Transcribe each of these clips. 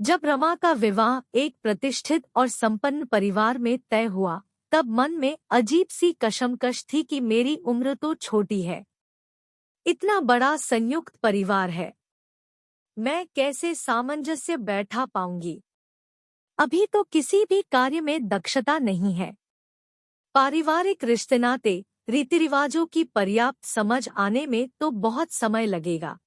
जब रमा का विवाह एक प्रतिष्ठित और संपन्न परिवार में तय हुआ, तब मन में अजीब सी कशमकश थी कि मेरी उम्र तो छोटी है, इतना बड़ा संयुक्त परिवार है, मैं कैसे सामंजस्य बैठा पाऊंगी। अभी तो किसी भी कार्य में दक्षता नहीं है। पारिवारिक रिश्ते नाते रीति रिवाजों की पर्याप्त समझ आने में तो बहुत समय लगेगा।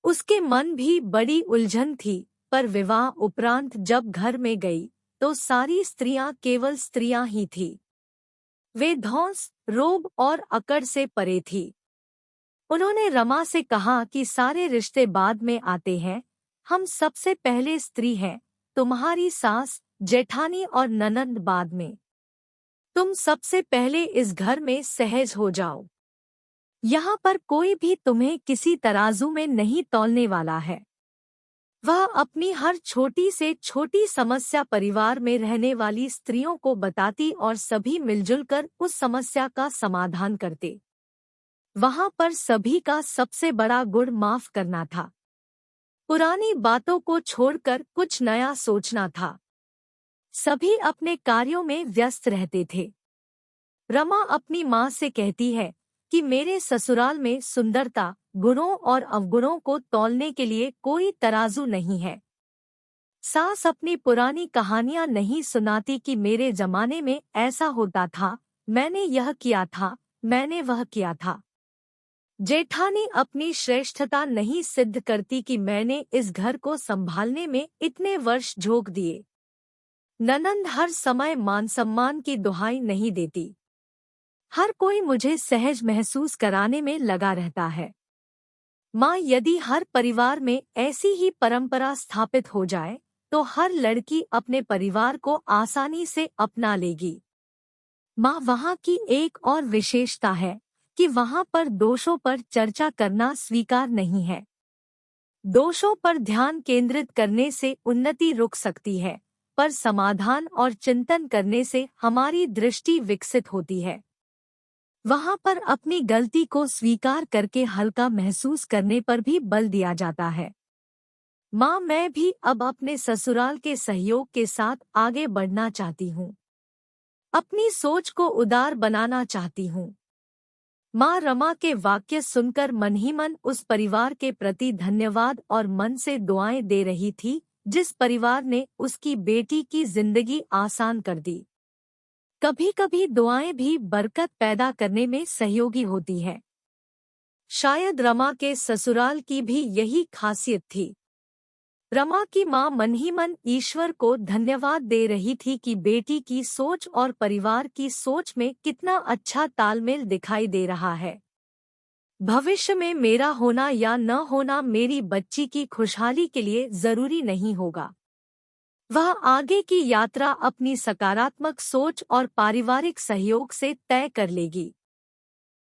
उसके मन भी बड़ी उलझन थी, पर विवाह उपरांत जब घर में गई तो सारी स्त्रियां केवल स्त्रियां ही थी। वे धौंस, रोब और अकड़ से परे थी। उन्होंने रमा से कहा कि सारे रिश्ते बाद में आते हैं, हम सबसे पहले स्त्री हैं, तुम्हारी सास, जेठानी और ननंद बाद में। तुम सबसे पहले इस घर में सहज हो जाओ। यहाँ पर कोई भी तुम्हें किसी तराजू में नहीं तौलने वाला है। वह अपनी हर छोटी से छोटी समस्या परिवार में रहने वाली स्त्रियों को बताती और सभी मिलजुल कर उस समस्या का समाधान करते। वहाँ पर सभी का सबसे बड़ा गुण माफ करना था। पुरानी बातों को छोड़कर कुछ नया सोचना था। सभी अपने कार्यों में व्यस्त रहते थे। रमा अपनी माँ से कहती है कि मेरे ससुराल में सुंदरता, गुणों और अवगुणों को तौलने के लिए कोई तराजू नहीं है। सास अपनी पुरानी कहानियां नहीं सुनाती कि मेरे जमाने में ऐसा होता था, मैंने यह किया था, मैंने वह किया था। जेठानी अपनी श्रेष्ठता नहीं सिद्ध करती कि मैंने इस घर को संभालने में इतने वर्ष झोंक दिए। ननंद हर समय मान सम्मान की दुहाई नहीं देती। हर कोई मुझे सहज महसूस कराने में लगा रहता है। माँ, यदि हर परिवार में ऐसी ही परंपरा स्थापित हो जाए तो हर लड़की अपने परिवार को आसानी से अपना लेगी। माँ, वहाँ की एक और विशेषता है कि वहाँ पर दोषों पर चर्चा करना स्वीकार नहीं है। दोषों पर ध्यान केंद्रित करने से उन्नति रुक सकती है, पर समाधान और चिंतन करने से हमारी दृष्टि विकसित होती है। वहाँ पर अपनी गलती को स्वीकार करके हल्का महसूस करने पर भी बल दिया जाता है। माँ, मैं भी अब अपने ससुराल के सहयोग के साथ आगे बढ़ना चाहती हूँ। अपनी सोच को उदार बनाना चाहती हूँ। माँ रमा के वाक्य सुनकर मन ही मन उस परिवार के प्रति धन्यवाद और मन से दुआएं दे रही थी, जिस परिवार ने उसकी बेटी की जिंदगी आसान कर दी। कभी कभी दुआएं भी बरकत पैदा करने में सहयोगी होती हैं। शायद रमा के ससुराल की भी यही खासियत थी। रमा की माँ मन ही मन ईश्वर को धन्यवाद दे रही थी कि बेटी की सोच और परिवार की सोच में कितना अच्छा तालमेल दिखाई दे रहा है। भविष्य में मेरा होना या न होना मेरी बच्ची की खुशहाली के लिए जरूरी नहीं होगा। वह आगे की यात्रा अपनी सकारात्मक सोच और पारिवारिक सहयोग से तय कर लेगी।